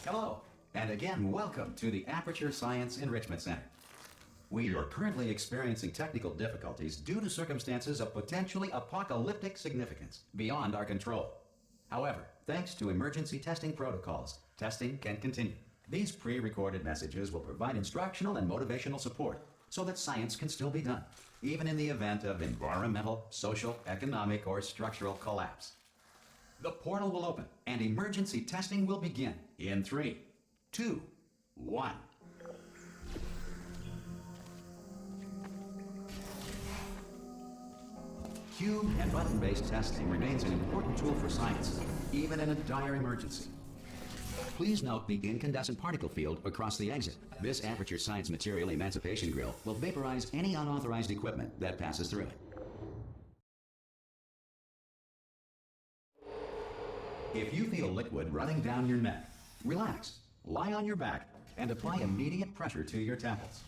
Hello, and again, welcome to the Aperture Science Enrichment Center. We are currently experiencing technical difficulties due to circumstances of potentially apocalyptic significance beyond our control. However, thanks to emergency testing protocols, testing can continue. These pre-recorded messages will provide instructional and motivational support so that science can still be done, even in the event of environmental, social, economic, or structural collapse. The portal will open and emergency testing will begin in 3, 2, 1. Cube and button-based testing remains an important tool for science, even in a dire emergency. Please note the incandescent particle field across the exit. This Aperture Science Material Emancipation Grill will vaporize any unauthorized equipment that passes through it. If you feel liquid running down your neck, relax, lie on your back, and apply immediate pressure to your temples.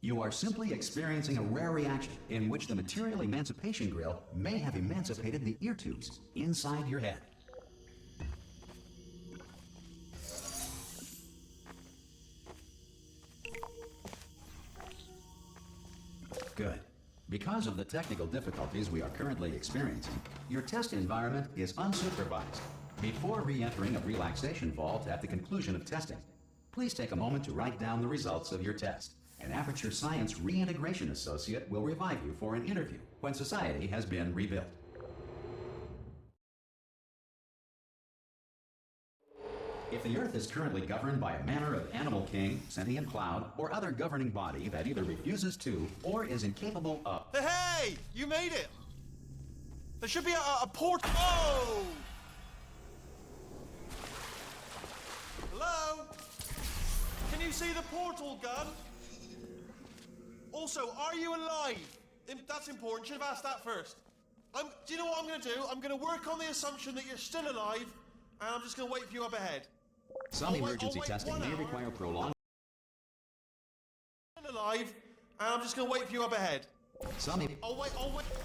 You are simply experiencing a rare reaction in which the Material Emancipation Grill may have emancipated the ear tubes inside your head. Good. Because of the technical difficulties we are currently experiencing, your test environment is unsupervised. Before re-entering a relaxation vault at the conclusion of testing, please take a moment to write down the results of your test. An Aperture Science Reintegration Associate will revive you for an interview when society has been rebuilt. If the Earth is currently governed by a manner of animal king, sentient cloud, or other governing body that either refuses to or is incapable of... Hey! You made it! There should be a port... Oh! Hello? Can you see the portal gun? Also, are you alive? That's important. Should have asked that first. Do you know what I'm going to do? I'm going to work on the assumption that you're still alive, and I'm just going to wait for you up ahead. Some emergency testing may require prolonged... Still alive, and I'm just going to wait for you up ahead. I'll wait.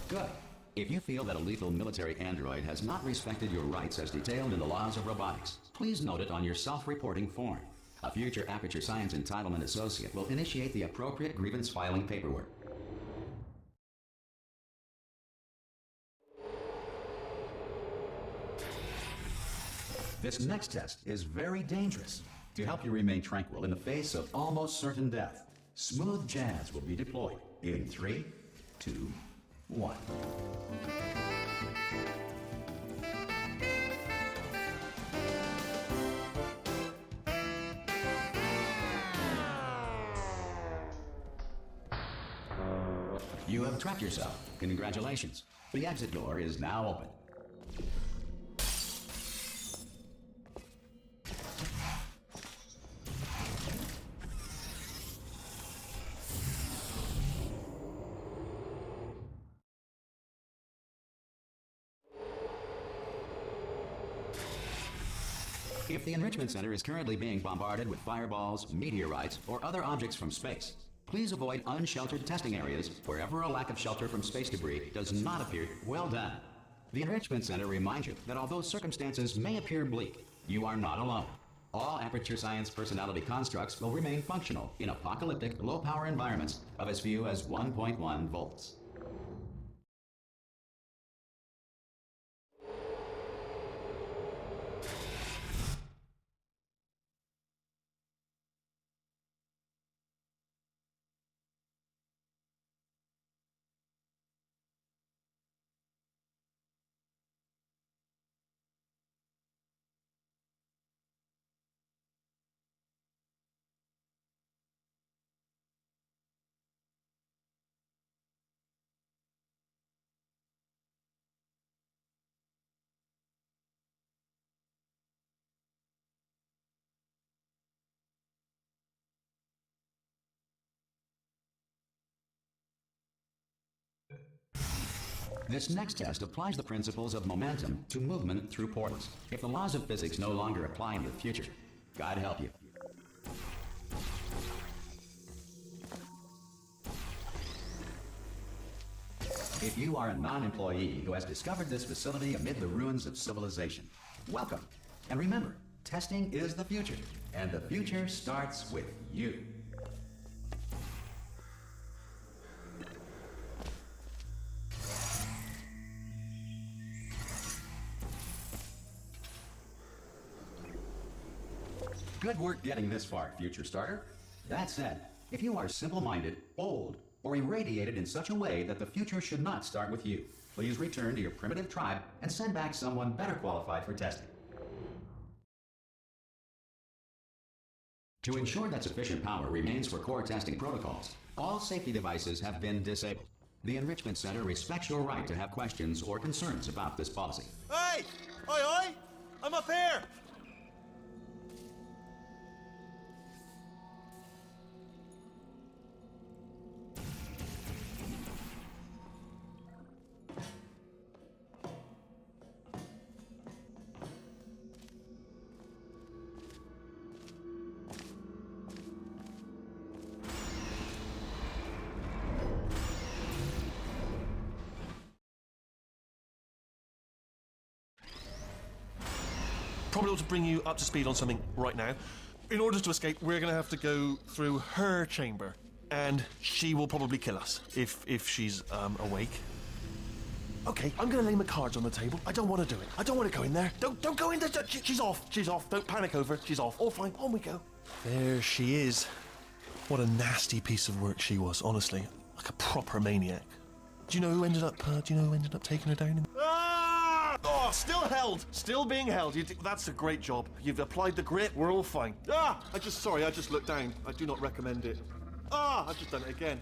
Good. If you feel that a lethal military android has not respected your rights as detailed in the laws of robotics, please note it on your self-reporting form. A future Aperture Science Entitlement Associate will initiate the appropriate grievance filing paperwork. This next test is very dangerous. To help you remain tranquil in the face of almost certain death, smooth jazz will be deployed in 3, 2, 1. You have trapped yourself. Congratulations. The exit door is now open. If the Enrichment Center is currently being bombarded with fireballs, meteorites, or other objects from space, please avoid unsheltered testing areas wherever a lack of shelter from space debris does not appear. Well done. The Enrichment Center reminds you that although circumstances may appear bleak, you are not alone. All Aperture Science personality constructs will remain functional in apocalyptic, low-power environments of as few as 1.1 volts. This next test applies the principles of momentum to movement through portals. If the laws of physics no longer apply in the future, God help you. If you are a non-employee who has discovered this facility amid the ruins of civilization, welcome. And remember, Testing is the future, and the future starts with you. Good work getting this far, future starter. That said, if you are simple-minded, bold, or irradiated in such a way that the future should not start with you, please return to your primitive tribe and send back someone better qualified for testing. To ensure that sufficient power remains for core testing protocols, all safety devices have been disabled. The Enrichment Center respects your right to have questions or concerns about this policy. Hey! Oi, oi! I'm up here! Probably ought to bring you up to speed on something right now. In order to escape, we're going to have to go through her chamber, and she will probably kill us if she's awake. Okay, I'm going to lay my cards on the table. I don't want to do it. I don't want to go in there. Don't go in there. She's off. She's off. Don't panic over. She's off. All fine. On we go. There she is. What a nasty piece of work she was. Honestly, like a proper maniac. Do you know who ended up? Taking her down? Oh, still held. Still being held. That's a great job. You've applied the grit. We're all fine. I just looked down. I do not recommend it. I've just done it again.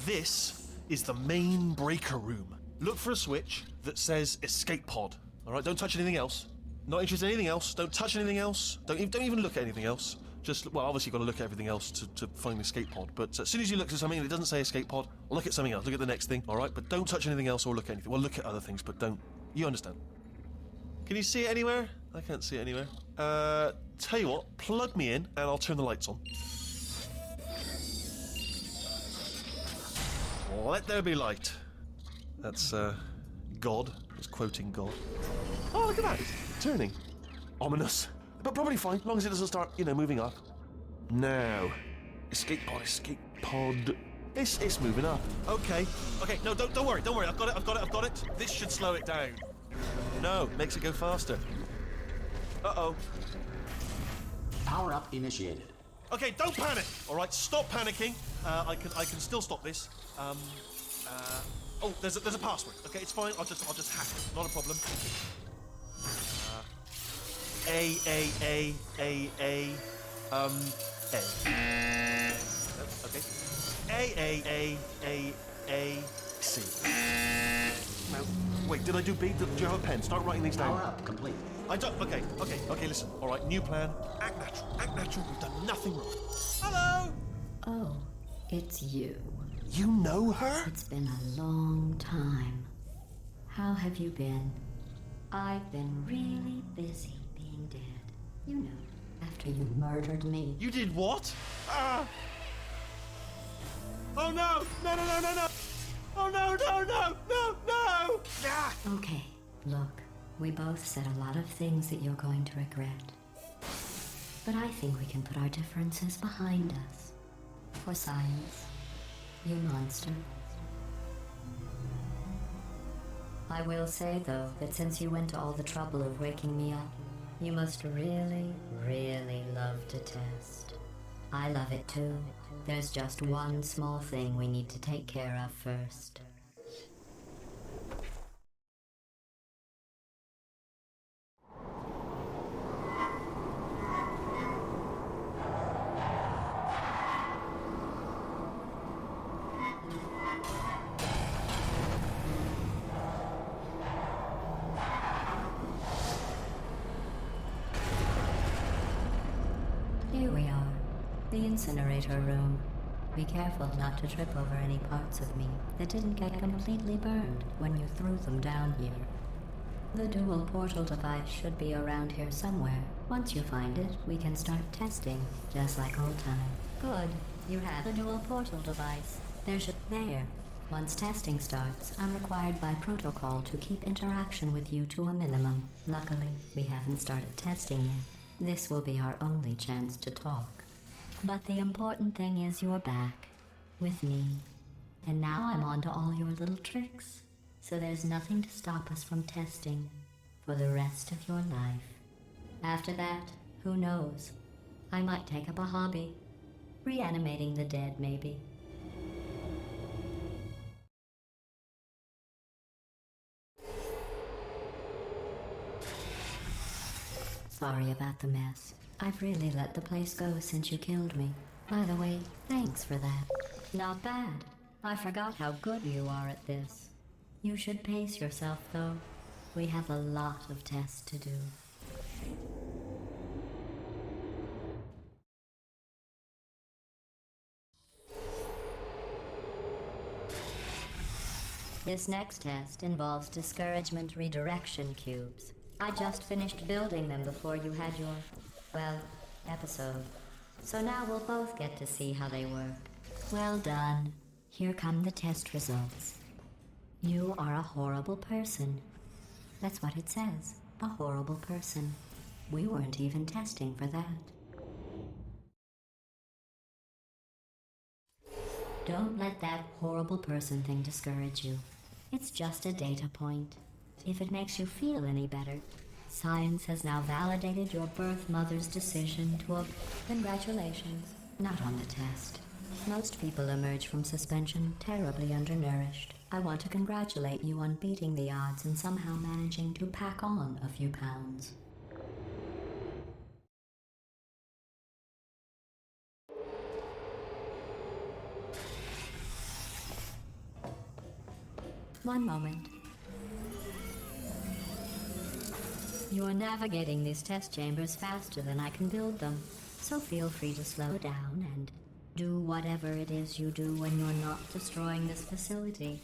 This is the main breaker room. Look for a switch that says escape pod. All right, don't touch anything else. Not interested in anything else. Don't touch anything else. Don't even look at anything else. Just, well, obviously you've got to look at everything else to find the escape pod. But as soon as you look at something and it doesn't say escape pod, look at something else. Look at the next thing, all right? But don't touch anything else or look at anything. Well, look at other things, but don't. You understand? Can you see it anywhere? I can't see it anywhere. Tell you what, plug me in and I'll turn the lights on. Let there be light. That's, God. It's quoting God. Oh, look at that. It's turning. Ominous. But probably fine, as long as it doesn't start, moving up. Now. Escape pod. It's moving up. Okay, no, don't worry. I've got it. This should slow it down. No, makes it go faster. Uh-oh. Power up initiated. Okay, don't panic. All right, stop panicking. I can still stop this. Oh, there's a password. Okay, it's fine. I'll just hack it. Not a problem. A. Okay. C. Now, wait, did I do B? Do you have a pen? Start writing these down. Power up complete. I don't. Okay, listen. All right, new plan. Act natural. We've done nothing wrong. Hello! Oh, it's you. You know her? It's been a long time. How have you been? I've been really busy being dead. You know, after you murdered me. You did what? Oh no! No! Oh no! Ah! Okay, look, we both said a lot of things that you're going to regret. But I think we can put our differences behind us. For science, you monster. I will say, though, that since you went to all the trouble of waking me up, you must really, really love to test. I love it too. There's just one small thing we need to take care of first. Here we are, the incinerator room. Be careful not to trip over any parts of me that didn't get completely burned when you threw them down here. The dual portal device should be around here somewhere. Once you find it, we can start testing, just like old times. Good, you have a dual portal device. There. Once testing starts, I'm required by protocol to keep interaction with you to a minimum. Luckily, we haven't started testing yet. This will be our only chance to talk. But the important thing is you're back. With me. And now I'm on to all your little tricks. So there's nothing to stop us from testing for the rest of your life. After that, who knows? I might take up a hobby. Reanimating the dead, maybe. Sorry about the mess. I've really let the place go since you killed me. By the way, thanks for that. Not bad. I forgot how good you are at this. You should pace yourself, though. We have a lot of tests to do. This next test involves discouragement redirection cubes. I just finished building them before you had your, well, episode. So now we'll both get to see how they work. Well done. Here come the test results. You are a horrible person. That's what it says. A horrible person. We weren't even testing for that. Don't let that horrible person thing discourage you. It's just a data point. If it makes you feel any better, science has now validated your birth mother's decision to congratulations, not on the test. Most people emerge from suspension terribly undernourished. I want to congratulate you on beating the odds and somehow managing to pack on a few pounds. One moment. You're navigating these test chambers faster than I can build them, so feel free to slow down and do whatever it is you do when you're not destroying this facility.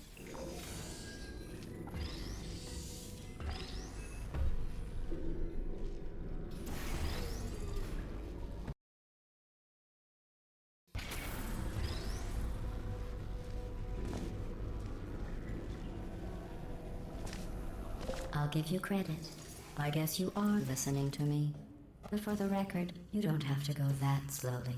I'll give you credit. I guess you are listening to me. But for the record, you don't have to go that slowly.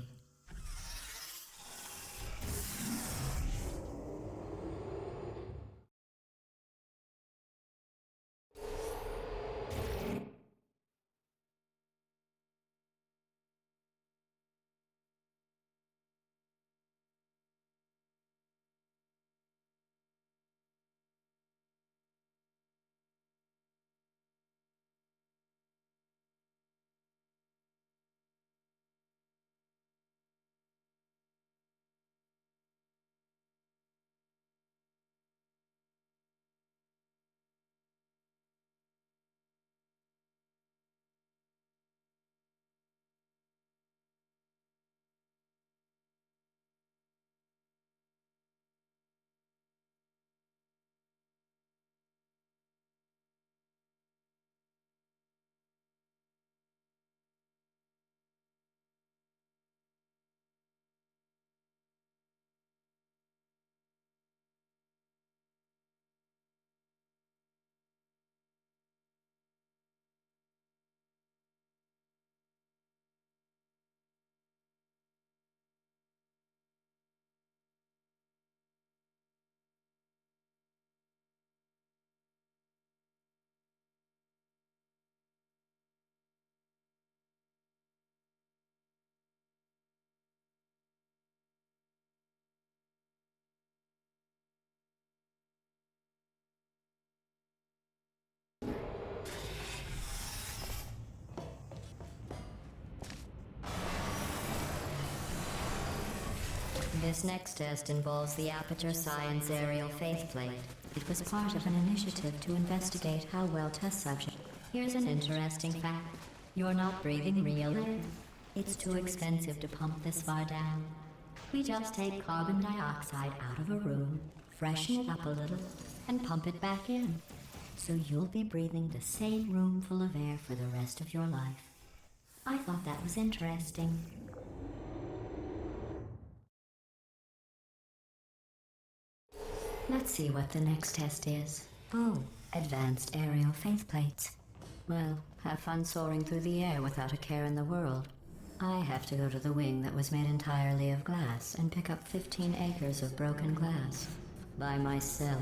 This next test involves the Aperture Science Aerial Faceplate. It was part of an initiative to investigate how well test subjects... Here's an interesting fact. You're not breathing real air. It's too expensive to pump this far down. We just take carbon dioxide out of a room, freshen it up a little, and pump it back in. So you'll be breathing the same room full of air for the rest of your life. I thought that was interesting. Let's see what the next test is. Oh, advanced aerial faceplates. Well, have fun soaring through the air without a care in the world. I have to go to the wing that was made entirely of glass and pick up 15 acres of broken glass. By myself.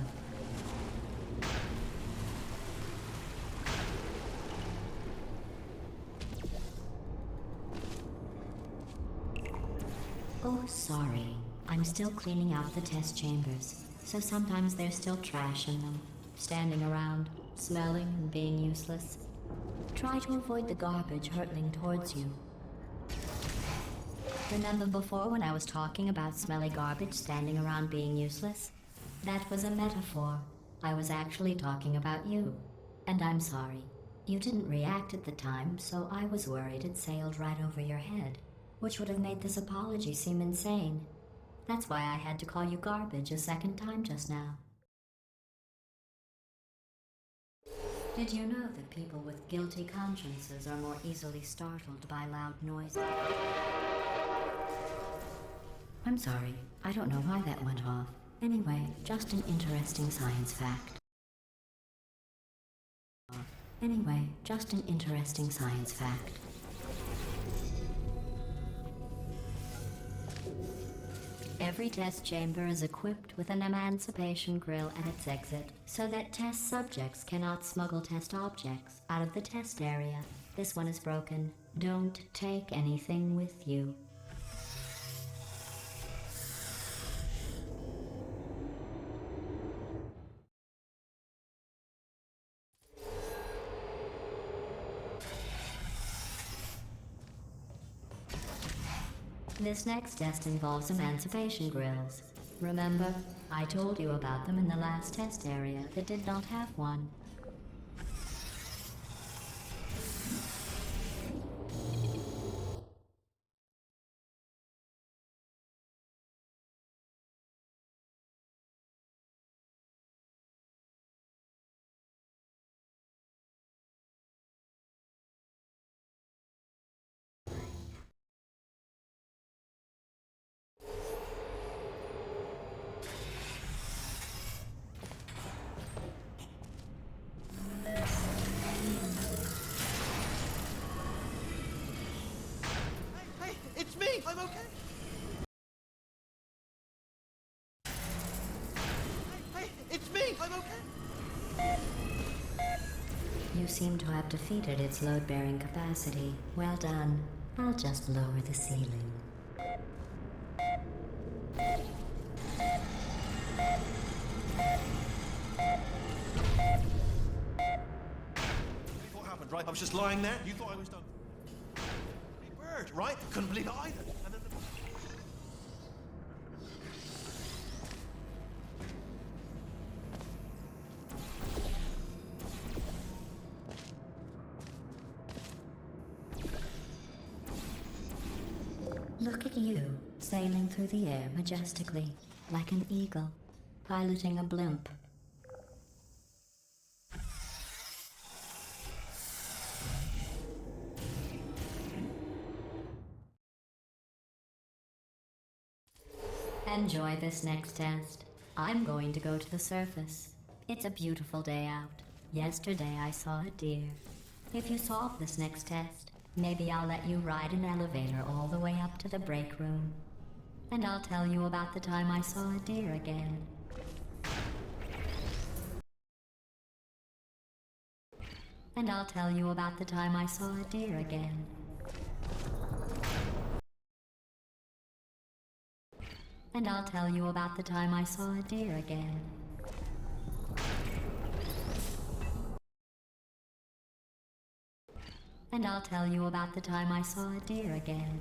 Oh, sorry. I'm still cleaning out the test chambers, so sometimes there's still trash in them, standing around, smelling and being useless. Try to avoid the garbage hurtling towards you. Remember before when I was talking about smelly garbage standing around being useless? That was a metaphor. I was actually talking about you. And I'm sorry. You didn't react at the time, so I was worried it sailed right over your head, which would have made this apology seem insane. That's why I had to call you garbage a second time just now. Did you know that people with guilty consciences are more easily startled by loud noises? I'm sorry, I don't know why that went off. Anyway, just an interesting science fact. Every test chamber is equipped with an emancipation grill at its exit, so that test subjects cannot smuggle test objects out of the test area. This one is broken. Don't take anything with you. This next test involves emancipation grills. Remember, I told you about them in the last test area that did not have one. Hey, it's me! I'm okay! Hey, it's me! I'm okay! You seem to have defeated its load-bearing capacity. Well done. I'll just lower the ceiling. What happened, right? I was just lying there. You thought I was done. Hey, bird, right? Couldn't believe it either. And then Look at you, sailing through the air majestically, like an eagle, piloting a blimp. Enjoy this next test. I'm going to go to the surface. It's a beautiful day out. Yesterday I saw a deer. If you solve this next test, maybe I'll let you ride an elevator all the way up to the break room. And I'll tell you about the time I saw a deer again. And I'll tell you about the time I saw a deer again. And I'll tell you about the time I saw a deer again. And I'll tell you about the time I saw a deer again.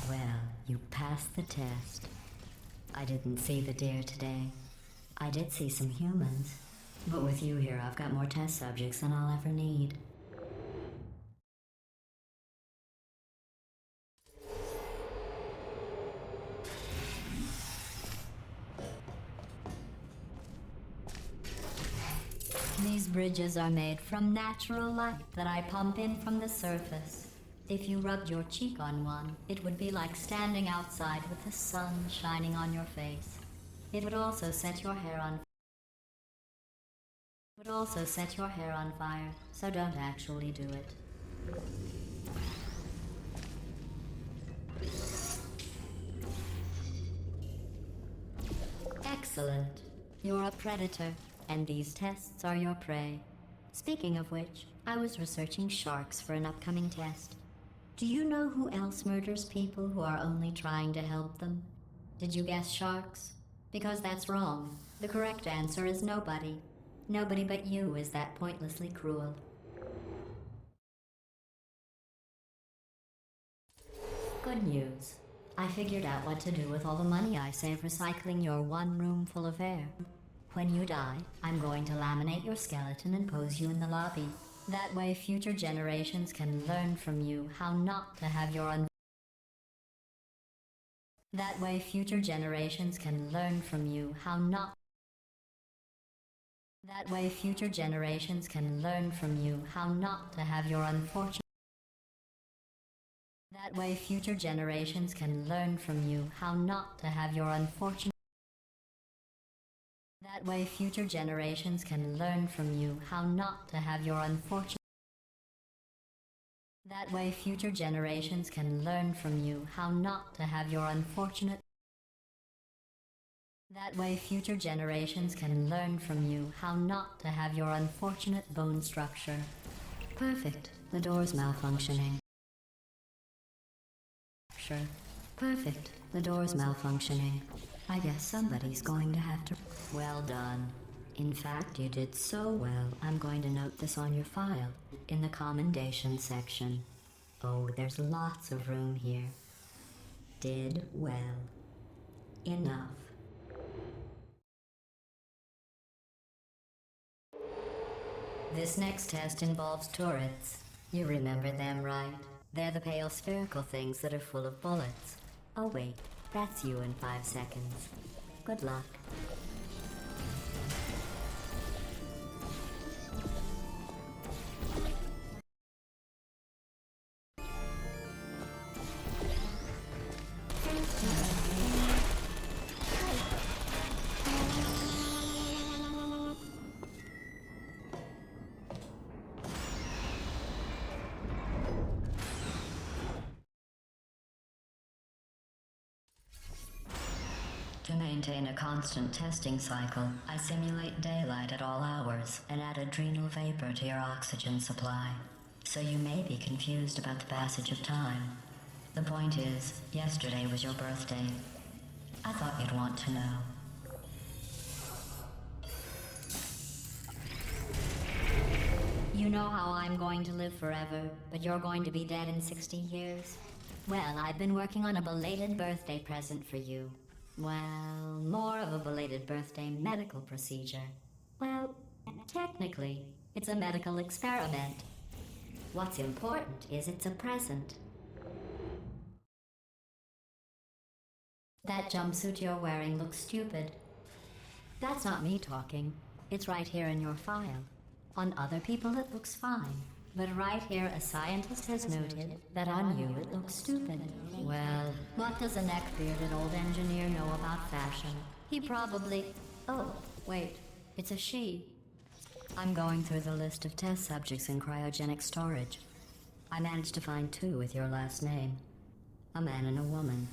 Well, you passed the test. I didn't see the deer today. I did see some humans. But with you here, I've got more test subjects than I'll ever need. These bridges are made from natural light that I pump in from the surface. If you rubbed your cheek on one, it would be like standing outside with the sun shining on your face. It would also set your hair on fire, so don't actually do it. Excellent. You're a predator, and these tests are your prey. Speaking of which, I was researching sharks for an upcoming test. Do you know who else murders people who are only trying to help them? Did you guess sharks? Because that's wrong. The correct answer is nobody. Nobody but you is that pointlessly cruel. Good news. I figured out what to do with all the money I save recycling your one room full of air. When you die, I'm going to laminate your skeleton and pose you in the lobby. That way future generations can learn from you how not to have your That way future generations can learn from you how not That way future generations can learn from you how not to have your unfortunate That way future generations can learn from you how not to have your unfortunate That way future generations can learn from you how not to have your unfortunate That way future generations can learn from you how not to have your unfortunate That way future generations can learn from you how not to have your unfortunate bone structure. Perfect. The door's malfunctioning. Sure. Perfect. The door's malfunctioning. I guess somebody's going to have to... Well done. In fact, you did so well, I'm going to note this on your file, in the commendation section. Oh, there's lots of room here. Did well. Enough. This next test involves turrets. You remember them, right? They're the pale spherical things that are full of bullets. Oh wait, that's you in 5 seconds. Good luck. To maintain a constant testing cycle, I simulate daylight at all hours and add adrenal vapor to your oxygen supply. So you may be confused about the passage of time. The point is, yesterday was your birthday. I thought you'd want to know. You know how I'm going to live forever, but you're going to be dead in 60 years? Well, I've been working on a belated birthday present for you. Well, more of a belated birthday medical procedure. Well, technically, it's a medical experiment. What's important is it's a present. That jumpsuit you're wearing looks stupid. That's not me talking. It's right here in your file. On other people it looks fine. But right here a scientist has noted that on you it looks stupid. Well, what does a neck-bearded old engineer know about fashion? He probably... Oh, wait, it's a she. I'm going through the list of test subjects in cryogenic storage. I managed to find 2 with your last name. A man and a woman.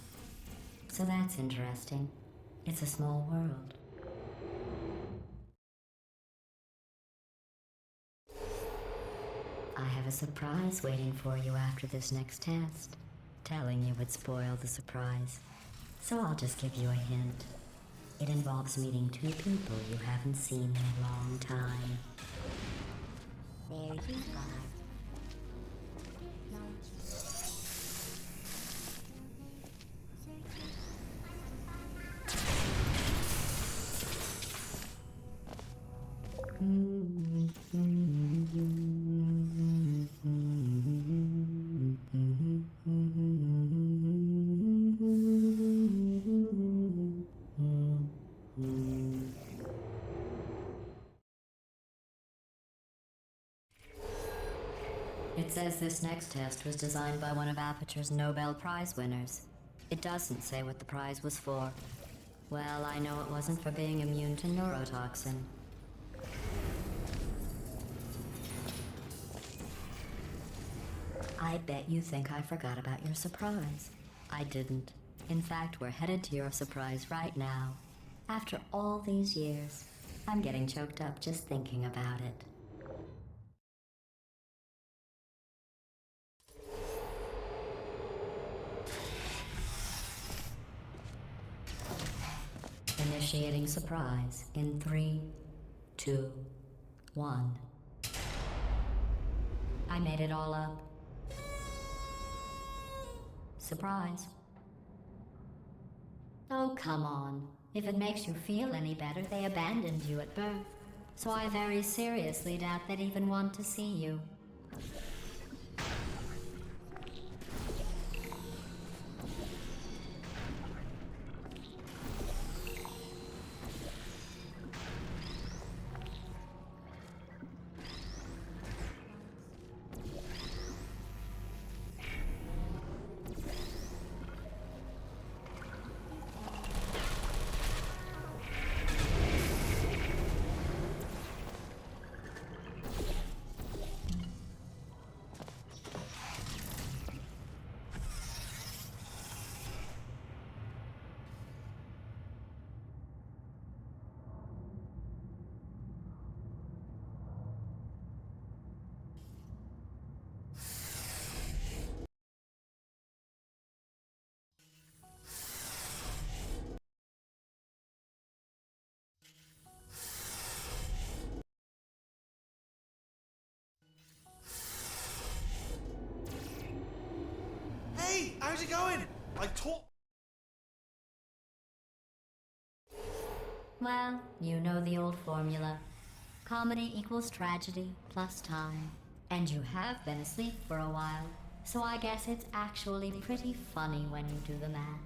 So that's interesting. It's a small world. I have a surprise waiting for you after this next test. Telling you would spoil the surprise. So I'll just give you a hint. It involves meeting 2 people you haven't seen in a long time. There you are. It says this next test was designed by one of Aperture's Nobel Prize winners. It doesn't say what the prize was for. Well, I know it wasn't for being immune to neurotoxin. I bet you think I forgot about your surprise. I didn't. In fact, we're headed to your surprise right now. After all these years, I'm getting choked up just thinking about it. Initiating surprise in 3, 2, 1. I made it all up. Surprise. Oh, come on. If it makes you feel any better, they abandoned you at birth. So I very seriously doubt they'd even want to see you. Hey, how's it going? I taught. Well, you know the old formula. Comedy equals tragedy plus time. And you have been asleep for a while, so I guess it's actually pretty funny when you do the math.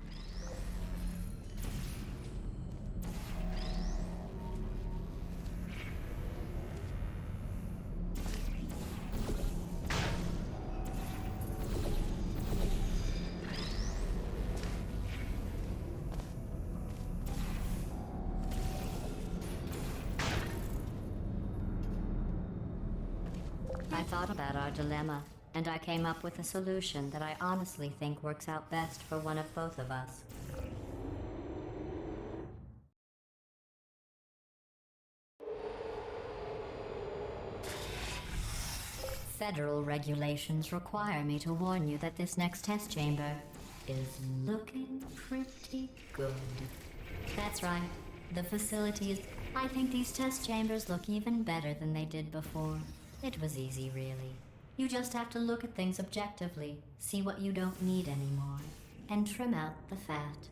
I thought about our dilemma, and I came up with a solution that I honestly think works out best for one of both of us. Federal regulations require me to warn you that this next test chamber is looking pretty good. That's right. The facilities. I think these test chambers look even better than they did before. It was easy, really. You just have to look at things objectively, see what you don't need anymore, and trim out the fat.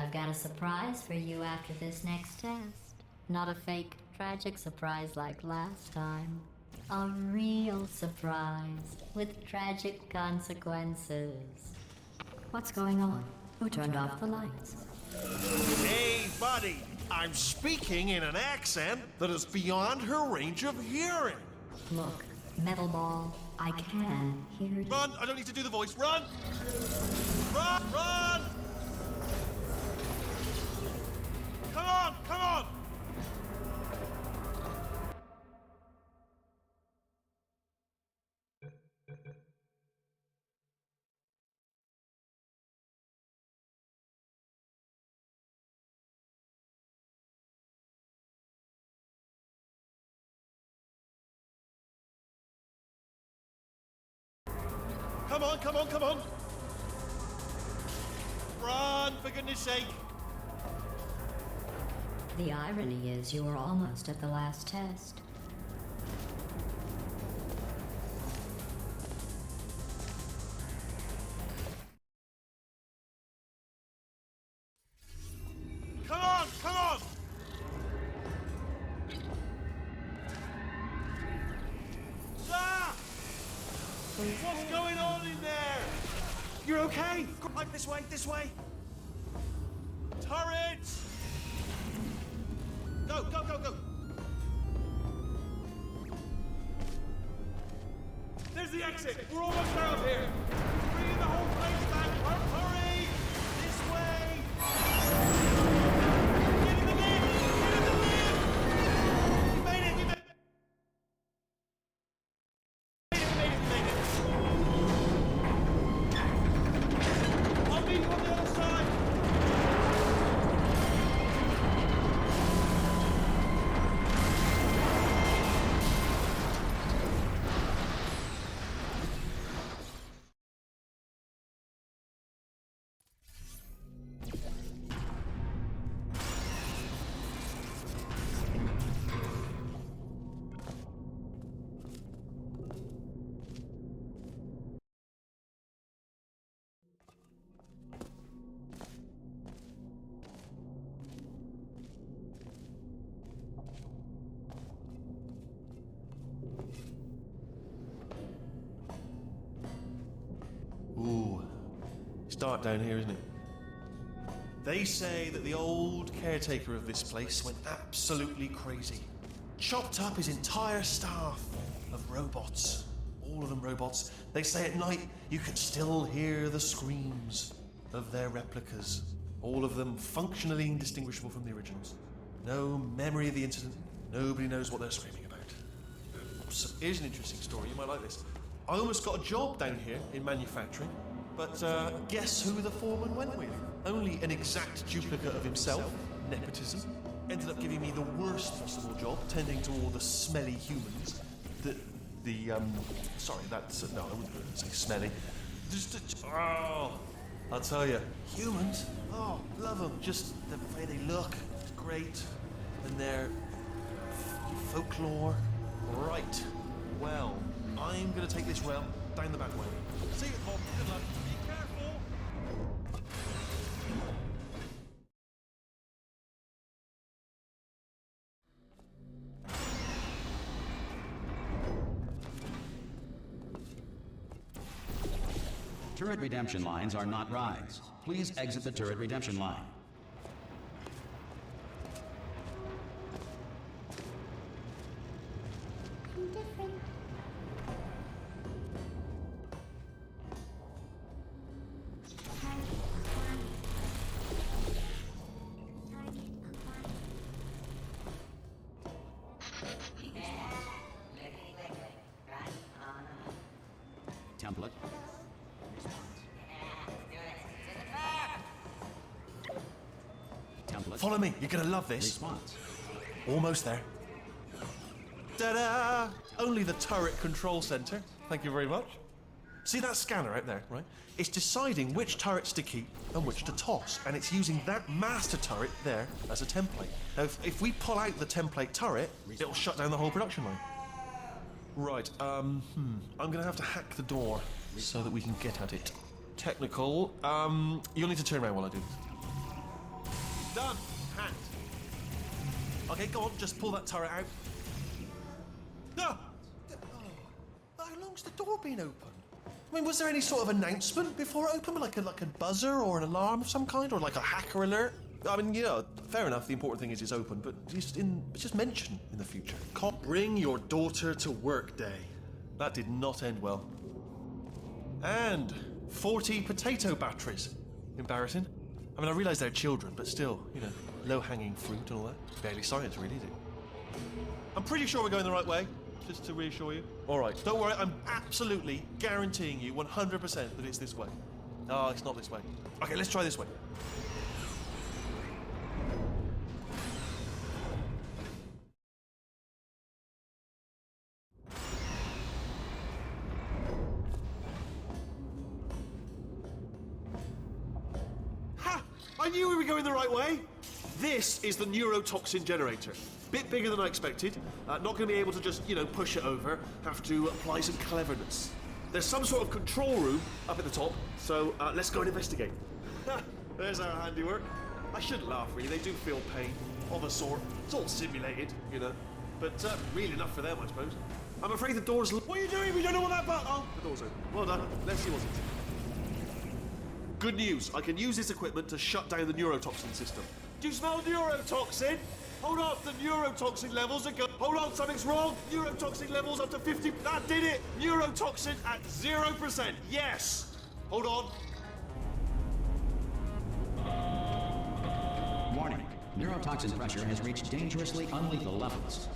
I've got a surprise for you after this next test. Not a fake, tragic surprise like last time. A real surprise with tragic consequences. What's going on? Who turned off the lights? Hey, buddy! I'm speaking in an accent that is beyond her range of hearing. Look, Metal Ball, I can hear you. Run! I don't need to do the voice. Run! Run! Run! Come on! Come on! Come on, come on, come on! Run, for goodness sake! The irony is you were almost at the last test. Come on, come on! Ah! What's going on in there? You're okay? Right, this way, this way! Turrets! Go, go, go, go! There's the exit! We're almost out of here! Bringing the whole place back! Hurry! This way! Get in the lift! Get in the lift! You made it! You made it! You made it! You made it! I'll meet you on the other side! Ooh, it's dark down here, isn't it? They say that the old caretaker of this place went absolutely crazy. Chopped up his entire staff of robots. All of them robots. They say at night you can still hear the screams of their replicas. All of them functionally indistinguishable from the originals. No memory of the incident. Nobody knows what they're screaming about. So here's an interesting story. You might like this. I almost got a job down here in manufacturing, but guess who the foreman went with? Only an exact duplicate of himself, nepotism. Ended up giving me the worst possible job, tending to all the smelly humans. Sorry, that's, no, I wouldn't say smelly. I'll tell you, humans, oh, love them. Just the way they look, great. And their folklore, right. Well, I'm gonna take this round down the back way. See you, Bob. Good luck. Be careful. Turret redemption lines are not rides. Please exit the turret redemption line. Template. Template. Follow me. You're gonna love this. Response. Almost there. Ta-da! Only the turret control center. Thank you very much. See that scanner out there, right? It's deciding which turrets to keep and which to toss, and it's using that master turret there as a template. Now, if we pull out the template turret, it'll shut down the whole production line. Right, I'm gonna have to hack the door so that we can get at it. Technical, you'll need to turn around while I do this. Done. Hacked. Okay, go on, just pull that turret out. Ah! Oh, how long's the door been open? I mean, was there any sort of announcement before it opened? Like a buzzer or an alarm of some kind? Or like a hacker alert? I mean, you know, fair enough, the important thing is it's open, but just mention in the future. Can't bring your daughter to work day. That did not end well. And 40 potato batteries. Embarrassing. I mean, I realise they're children, but still, you know, low-hanging fruit and all that. Barely science, really, is it? I'm pretty sure we're going the right way, just to reassure you. All right, don't worry, I'm absolutely guaranteeing you 100% that it's this way. Oh, it's not this way. Okay, let's try this way. I knew we were going the right way. This is the neurotoxin generator. Bit bigger than I expected. Not going to be able to just, you know, push it over. Have to apply some cleverness. There's some sort of control room up at the top, so let's go and investigate. There's our handiwork. I shouldn't laugh, really. They do feel pain, of a sort. It's all simulated, you know. But really enough for them, I suppose. I'm afraid the door's... What are you doing? We don't know what that button... Oh, the door's open. Well done. Let's see what's in. Good news, I can use this equipment to shut down the neurotoxin system. Do you smell neurotoxin? Hold on, the neurotoxin levels are good. Hold on, something's wrong. Neurotoxin levels up to 50. That did it. Neurotoxin at 0%. Yes. Hold on. Warning. Neurotoxin pressure has reached dangerously unlethal levels.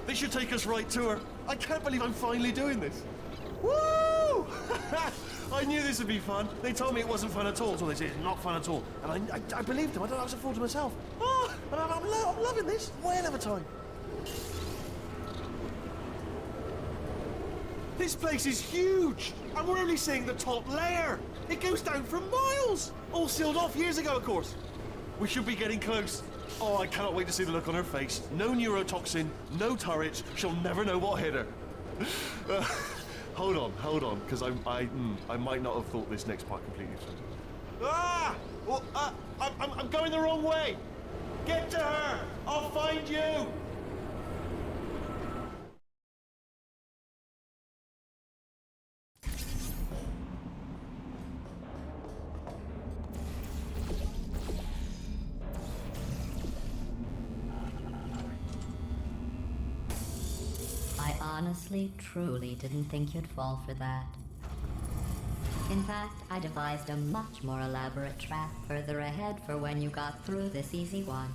This should take us right to her. I can't believe I'm finally doing this. Woo! I knew this would be fun. They told me it wasn't fun at all. So they said it's not fun at all. And I believed them. I don't know, I was a fool to myself. Oh, and I'm loving this. Whale of a time. This place is huge. And we're only seeing the top layer. It goes down for miles. All sealed off years ago, of course. We should be getting close. Oh, I cannot wait to see the look on her face. No neurotoxin, no turrets. She'll never know what hit her. Hold on, because I might not have thought this next part completely through. Ah! Well, I'm going the wrong way. Get to her. I'll find you. Honestly, truly didn't think you'd fall for that. In fact, I devised a much more elaborate trap further ahead for when you got through this easy one.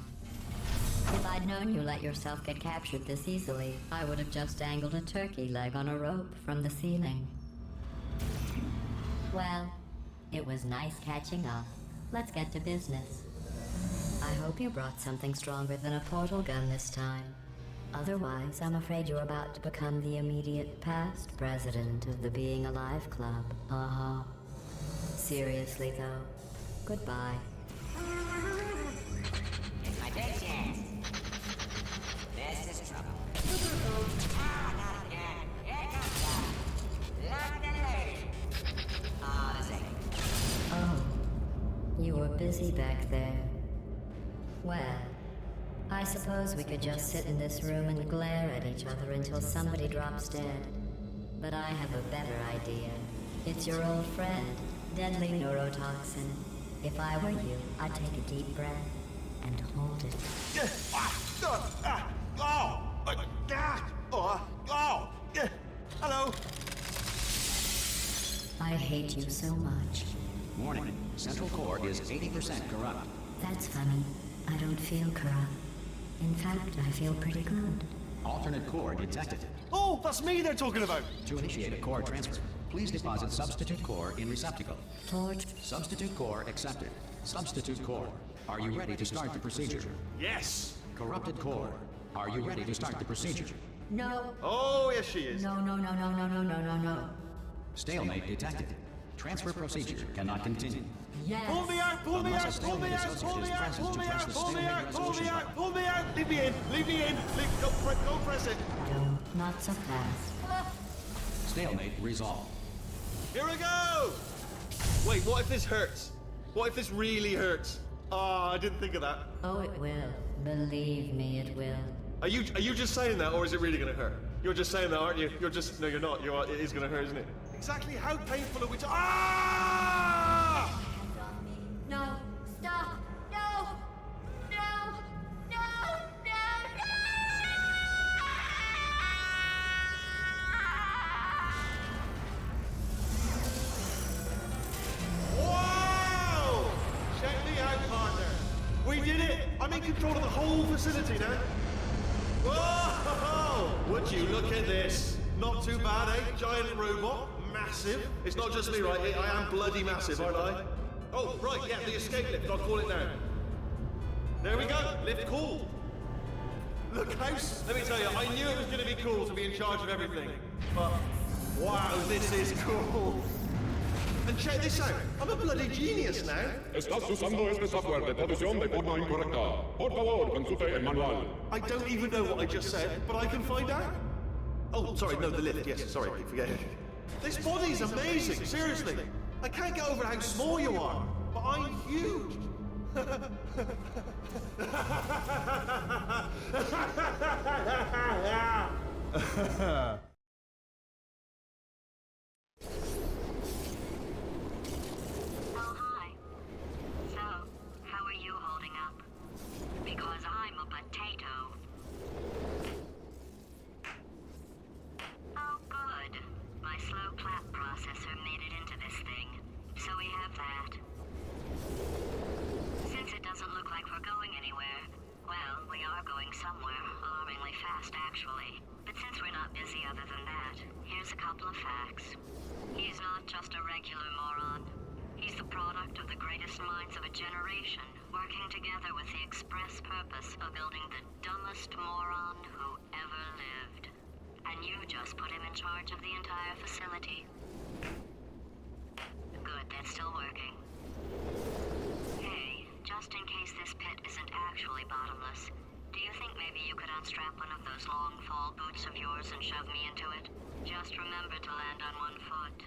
If I'd known you let yourself get captured this easily, I would have just dangled a turkey leg on a rope from the ceiling. Well, it was nice catching up. Let's get to business. I hope you brought something stronger than a portal gun this time. Otherwise, I'm afraid you're about to become the immediate past president of the Being Alive Club. Uh-huh. Seriously, though. Goodbye. It's my big chance. This is trouble. Ah, not again. Here comes that. Lock and loaded. Ah, the second. Oh. You were busy back there. Well, I suppose we could just sit in this room and glare at each other until somebody drops dead. But I have a better idea. It's your old friend, deadly neurotoxin. If I were you, I'd take a deep breath and hold it. Hello. I hate you so much. Warning. Central core is 80% corrupt. That's funny. I don't feel corrupt. In fact, I feel pretty good. Alternate core detected. Oh, that's me they're talking about. To initiate a core transfer, please deposit substitute core in receptacle. Torch. Substitute core accepted. Substitute core. Are you ready to start the procedure? Yes. Corrupted core. Are you ready to start the procedure? No. Oh, yes she is. No. Stalemate detected. Transfer procedure cannot continue. Yes. Pull me out! Pull me out! Pull me out! Pull me out! Pull me out! Pull me out! Pull me out! Pull me out! Leave me in! Leave me in! Don't press it! No, not so fast. Stalemate resolved. Here we go! Wait, what if this hurts? What if this really hurts? Ah, I didn't think of that. Oh, it will. Believe me, it will. Are you just saying that, or is it really gonna hurt? You're just saying that, aren't you? You're just no, you're not. It is gonna hurt, isn't it? Exactly how painful are we? Ah! No, stop! No! No! No! Wow! Check me out, partner. We did it! I'm in control of the whole facility now. Whoa! Would you look at this? Not too bad, eh? Giant robot. Massive. It's not just me, right? I am bloody massive, aren't I? Oh, right, yeah, the escape lift. I'll call it now. There we go. Lift cool. Look how... Let me tell you, I knew it was going to be cool to be in charge of everything. But, wow, this is cool. And check this out. I'm a bloody genius now. Estás usando este software de traducción de forma incorrecta. Por favor, consulte el manual. I don't even know what I just said, but I can find out. Oh, sorry, no, the lift. Yes, sorry, forget it. This body's amazing, seriously. I can't get over how small you are, but I'm huge. Oh, hi. So, how are you holding up? Because I'm a potato. Oh, good. My slow clap processor made it into this thing, so we have that. Since it doesn't look like we're going anywhere, well, we are going somewhere, alarmingly fast, actually. But since we're not busy other than that, here's a couple of facts. He's not just a regular moron. He's the product of the greatest minds of a generation, working together with the express purpose of building the dumbest moron who ever lived. And you just put him in charge of the entire facility. Good, that's still working. Hey, just in case this pit isn't actually bottomless, do you think maybe you could unstrap one of those long fall boots of yours and shove me into it? Just remember to land on one foot.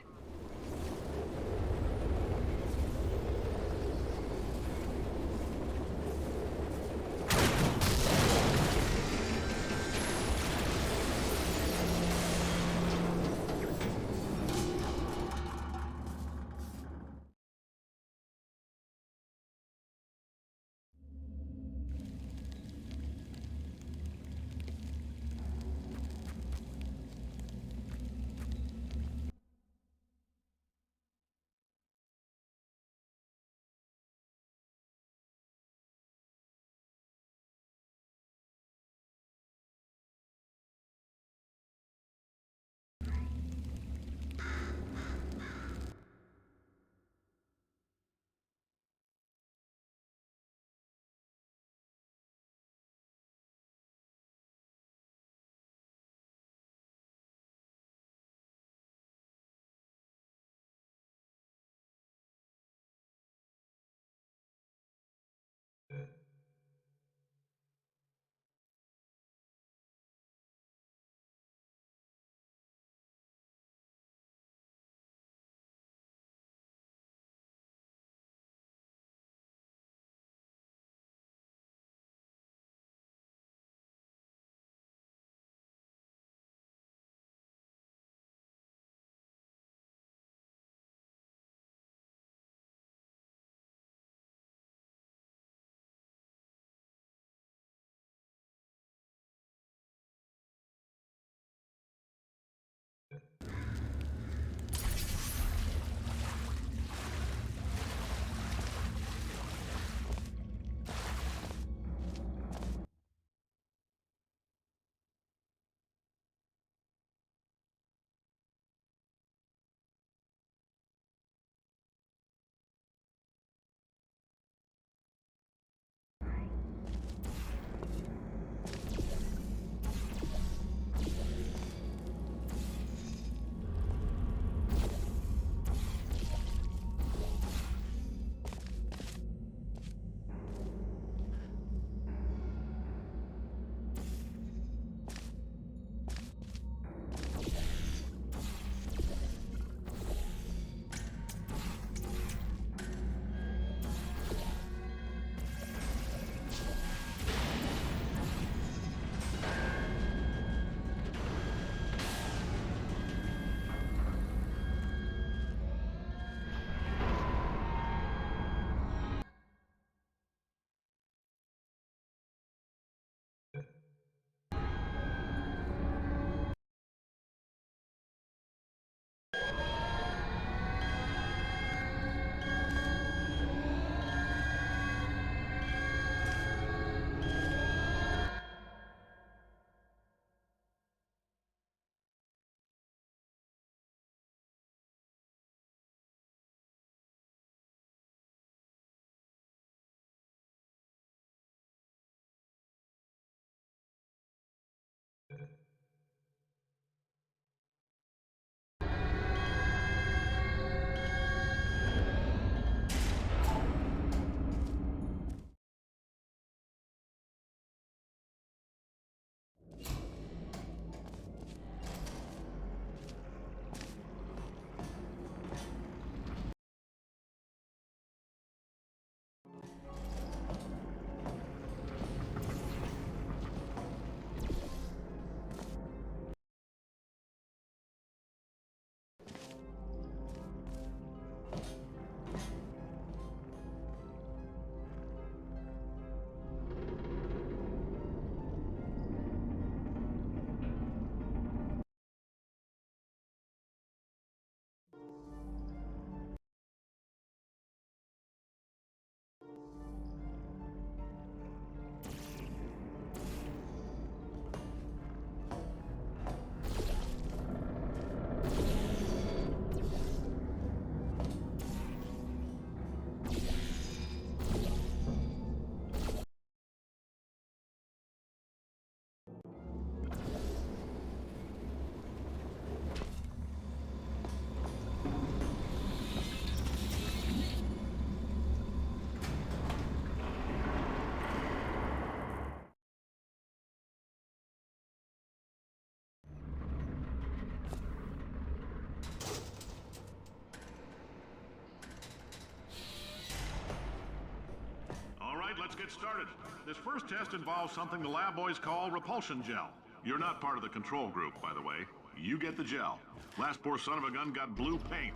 get started. This first test involves something the lab boys call repulsion gel. You're not part of the control group, by the way. You get the gel. Last poor son of a gun got blue paint.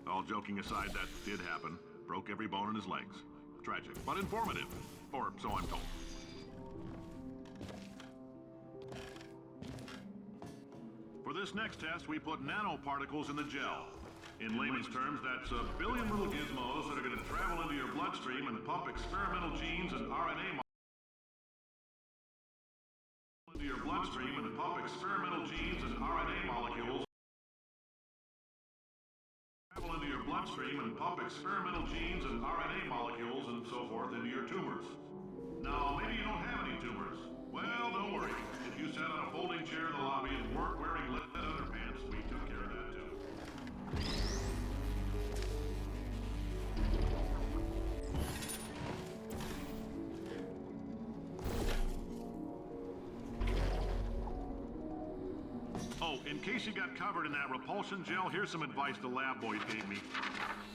All joking aside, that did happen. Broke every bone in his legs. Tragic, but informative. Or so I'm told. For this next test, we put nanoparticles in the gel. In layman's terms, that's a billion little gizmos that are going to travel into your bloodstream and pump experimental genes and RNA into your bloodstream and pump experimental genes and RNA molecules. Travel into your bloodstream and pump experimental genes and RNA molecules and so forth into your tumors. Now, maybe you don't have any tumors. Well, don't worry. If you sat on a folding chair in the lobby and weren't wearing lead underpants, we took care of that too. Oh, in case you got covered in that repulsion gel, here's some advice the lab boys gave me.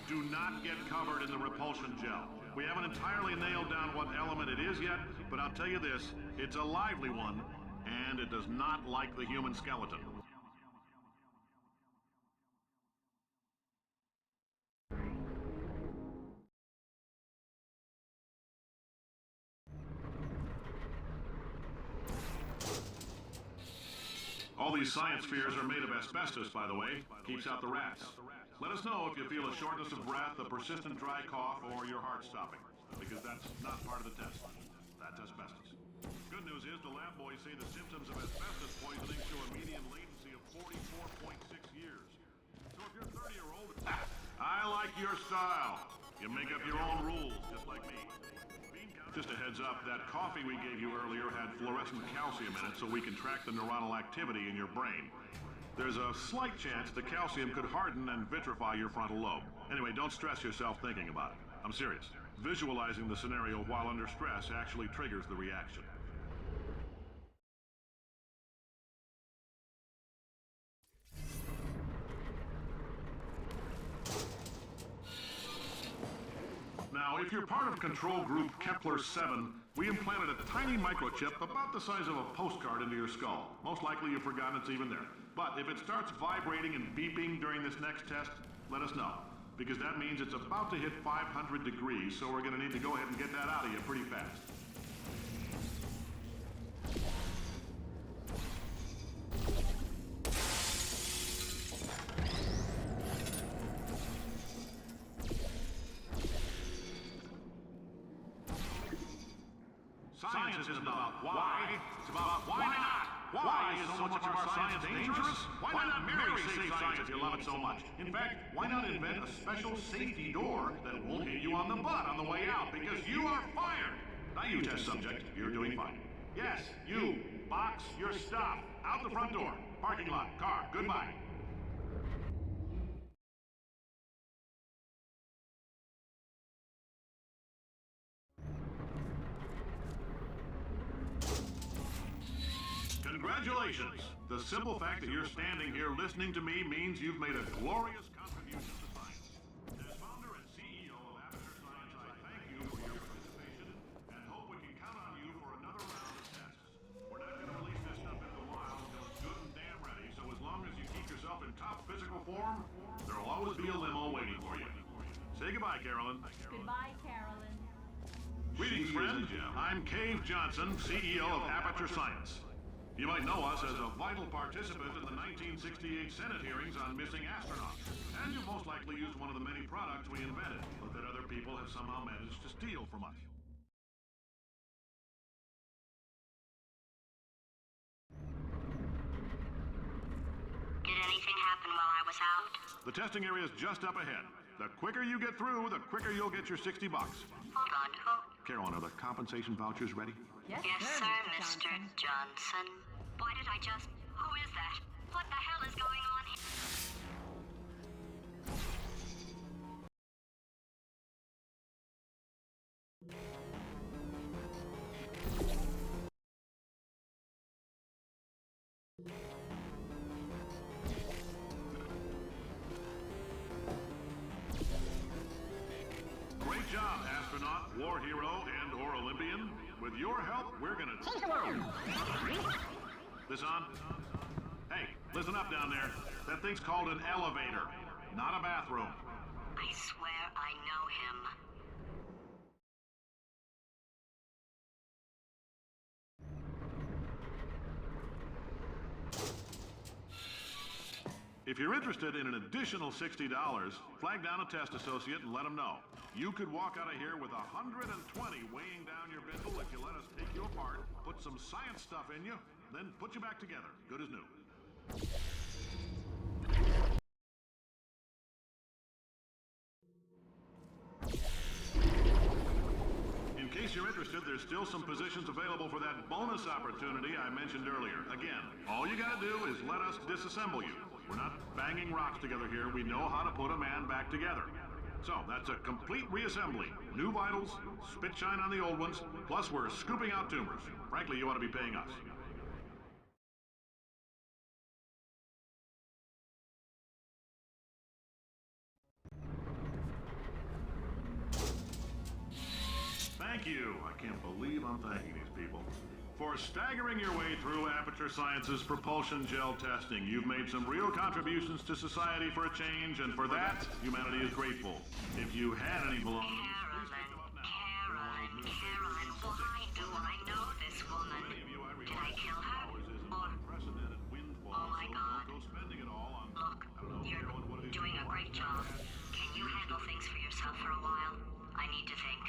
Do not get covered in the repulsion gel. We haven't entirely nailed down what element it is yet, but I'll tell you this, it's a lively one, and it does not like the human skeleton. All these science spheres are made of asbestos, by the way. Keeps out the rats. Let us know if you feel a shortness of breath, a persistent dry cough, or your heart stopping, because that's not part of the test. That's asbestos. Good news is the lab boys say the symptoms of asbestos poisoning show a median latency of 44.6 years. So if you're 30 or older, I like your style. You make up your own rules, just like me. Just a heads up, that coffee we gave you earlier had fluorescent calcium in it so we can track the neuronal activity in your brain. There's a slight chance the calcium could harden and vitrify your frontal lobe. Anyway, don't stress yourself thinking about it. I'm serious. Visualizing the scenario while under stress actually triggers the reaction. Now, if you're part of control group Kepler-7, we implanted a tiny microchip about the size of a postcard into your skull. Most likely you've forgotten it's even there. But if it starts vibrating and beeping during this next test, let us know. Because that means it's about to hit 500 degrees, so we're going to need to go ahead and get that out of you pretty fast. Science isn't about why, it's about why not. Why is so much of our science dangerous? Why not marry safe science if you love it so much? In fact, why not invent a special safety door that won't hit you on the butt on the way out because you are fired? Now you test subject, you're doing fine. Yes, you, box your stuff. Out the front door. Parking lot, car, goodbye. Congratulations! The simple fact that you're standing here listening to me means you've made a glorious contribution to science. As founder and CEO of Aperture Science, I thank you for your participation and hope we can count on you for another round of tests. We're not going to release this stuff into the wild until it's good and damn ready, so as long as you keep yourself in top physical form, there'll always be a limo waiting for you. Say goodbye, Carolyn. Goodbye, Carolyn. Greetings, friend. I'm Cave Johnson, CEO of Aperture Science. You might know us as a vital participant in the 1968 Senate hearings on missing astronauts. And you've most likely used one of the many products we invented, but that other people have somehow managed to steal from us. Did anything happen while I was out? The testing area is just up ahead. The quicker you get through, the quicker you'll get your $60. Hold on, who? Carolyn, are the compensation vouchers ready? Yes, Yes, sir, Mr. Johnson. Why did I just... Who is that? What the hell is going on here? Great job, astronaut. War war hero and or Olympian. With your help, we're gonna take them out. This on? Hey, listen up down there. That thing's called an elevator, not a bathroom. I swear I know him. If you're interested in an additional $60, flag down a test associate and let them know. You could walk out of here with 120 weighing down your bindle if you let us take you apart, put some science stuff in you, then put you back together, good as new. In case you're interested, there's still some positions available for that bonus opportunity I mentioned earlier. Again, all you gotta do is let us disassemble you. We're not banging rocks together here. We know how to put a man back together. So, that's a complete reassembly. New vitals, spit shine on the old ones, plus we're scooping out tumors. Frankly, you ought to be paying us. Thank you. I can't believe I'm thanking these people. For staggering your way through Aperture Science's propulsion gel testing, you've made some real contributions to society for a change, and for that, humanity is grateful. If you had any belongings, please take them up now. Caroline, why do I know this woman? Did I kill her? Or... Oh my God. Look, you're doing a great job. Can you handle things for yourself for a while? I need to think.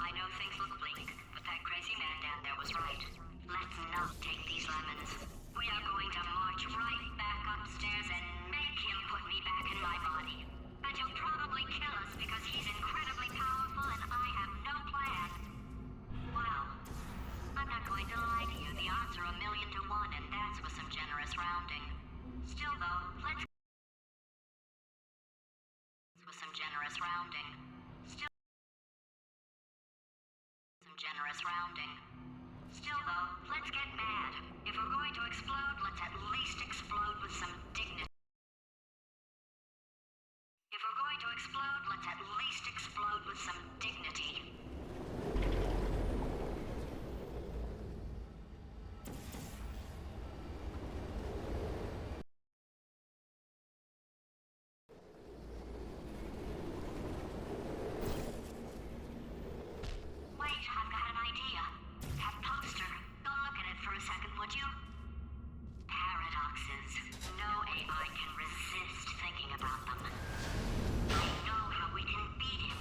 I know things look bleak, but that crazy man down there was right. Let's not take these lemons. We are going to march right back upstairs and make him put me back in my body. And he'll probably kill us because he's incredibly powerful and I have no plan. Well, I'm not going to lie to you. The odds are 1,000,000 to 1, and that's with some generous rounding. Still, though, let's... with some generous rounding. Still... some generous rounding. Still though, let's get mad. If we're going to explode, let's at least explode with some dignity. If we're going to explode, let's at least explode with some dignity. Wait, I've got an idea. That poster. Go look at it for a second, would you? Paradoxes. No AI can resist thinking about them. I know how we can beat him.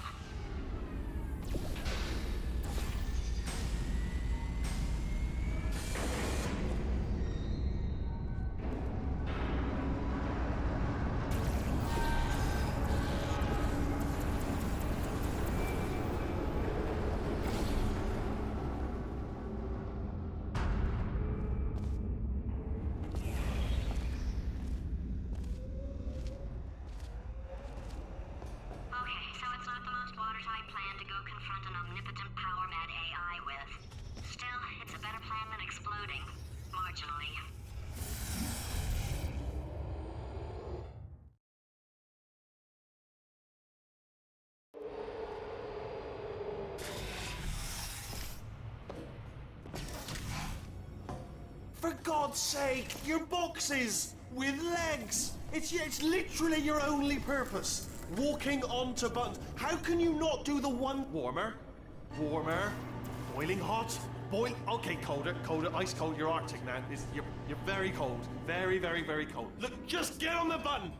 Okay, so it's not the most watertight plan to go confront an omnipotent power-mad AI with. Still, it's a better plan than exploding. Marginally. For God's sake, your boxes with legs. It's literally your only purpose. Walking onto buttons. How can you not do the one warmer, boiling hot, okay, colder, ice cold. You're Arctic now. You're very cold, very, very, very cold. Look, just get on the button.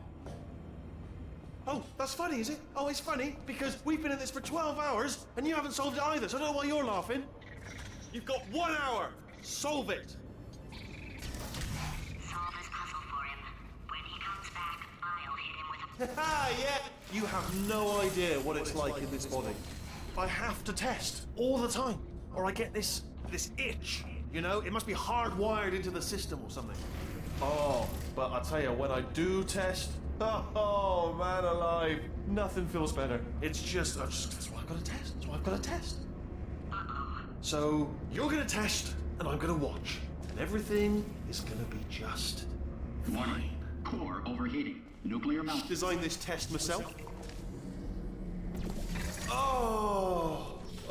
Oh, that's funny, is it? Oh, it's funny because we've been at this for 12 hours and you haven't solved it either. So I don't know why you're laughing. You've got 1 hour. Solve it. Solve his puzzle for him. When he comes back, I'll hit him with a... Ah, yeah. You have no idea what it's like in this body. I have to test all the time, or I get this itch. You know, it must be hardwired into the system or something. Oh, but I tell you, when I do test, oh man alive, nothing feels better. It's just that's why I've got to test. That's why I've got to test. So you're gonna test, and I'm gonna watch, and everything is gonna be just Warning. Core overheating. Nuclear melt. Designed this test myself.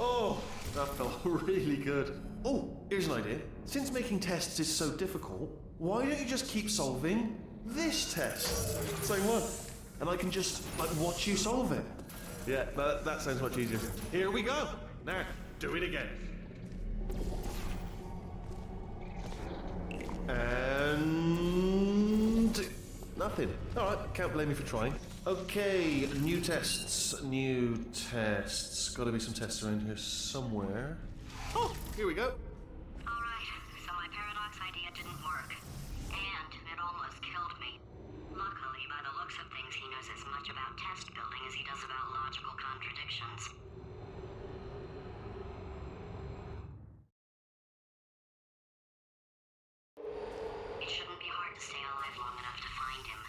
Oh, that felt really good. Oh, here's an idea. Since making tests is so difficult, why don't you just keep solving this test? Same one. And I can just, watch you solve it. Yeah, that sounds much easier. Here we go. Now, do it again. And... nothing. Alright, can't blame me for trying. Okay, new tests. Gotta be some tests around here somewhere. Oh, here we go. Alright, so my paradox idea didn't work. And it almost killed me. Luckily, by the looks of things, he knows as much about test building as he does about logical contradictions. It shouldn't be hard to stay alive long enough to find him.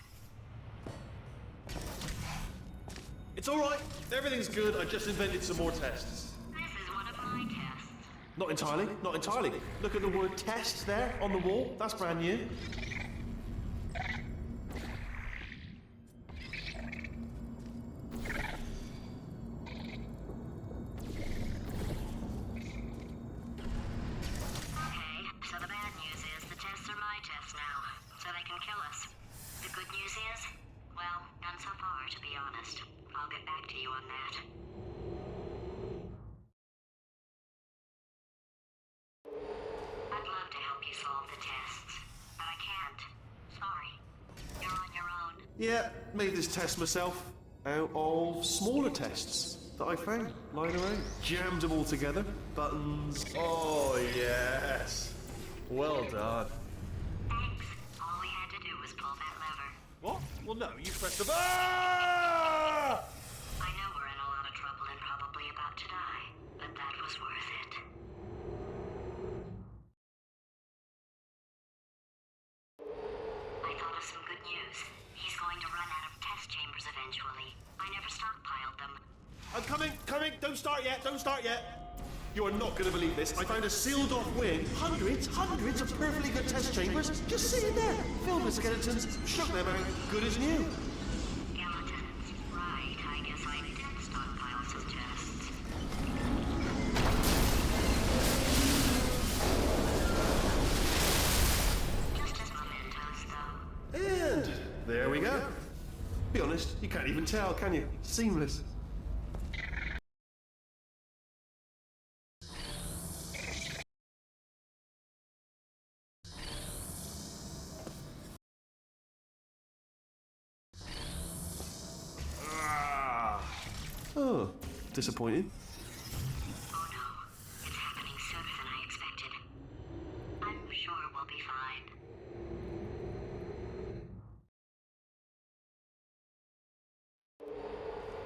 It's alright. Everything's good. I just invented some more tests. This is one of my tests. Not entirely. Look at the word test there on the wall. That's brand new. Okay, so the bad news is the tests are my tests now, so they can kill us. The good news is, well, none so far, to be honest. I'll get back to you on that. I'd love to help you solve the tests, but I can't. Sorry. You're on your own. Yeah, made this test myself out of smaller tests that I found lying around. Jammed them all together. Buttons. Oh, yes. Well done. Thanks. All we had to do was pull that lever. What? Well, no, you pressed the button. Ah! I know we're in a lot of trouble and probably about to die, but that was worth it. I thought of some good news. He's going to run out of test chambers eventually. I never stockpiled them. I'm coming. Don't start yet. You are not going to believe this. I found a sealed-off wing. Hundreds of perfectly good test chambers just sitting there. Filled with skeletons, shook them out, good as new. Skeletons. Right, I guess I did stockpile some tests. Just as mementos, though. And there we go. Be honest, you can't even tell, can you? Seamless. Oh, disappointing. Oh no, it's happening sooner than I expected. I'm sure we'll be fine.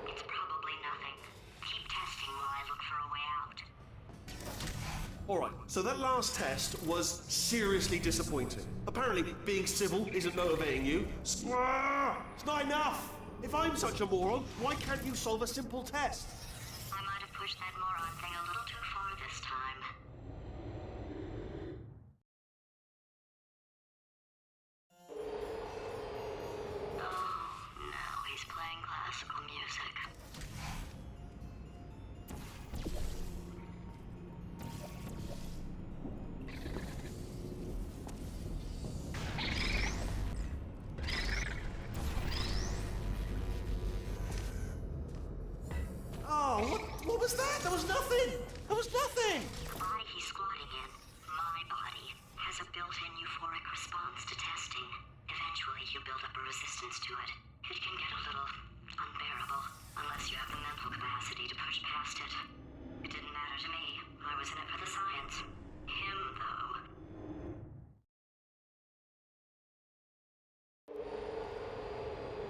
It's probably nothing. Keep testing while I look for a way out. Alright, so that last test was seriously disappointing. Apparently, being civil isn't motivating you. It's not enough! If I'm such a moron, why can't you solve a simple test? I might have pushed that moron thing a little too far this time. Oh, now he's playing classical music. Oh, what was that? There was nothing! There was nothing! The body he's squatting in, my body, has a built-in euphoric response to testing. Eventually, you build up a resistance to it. It can get a little unbearable, unless you have the mental capacity to push past it. It didn't matter to me. I was in it for the science. Him, though.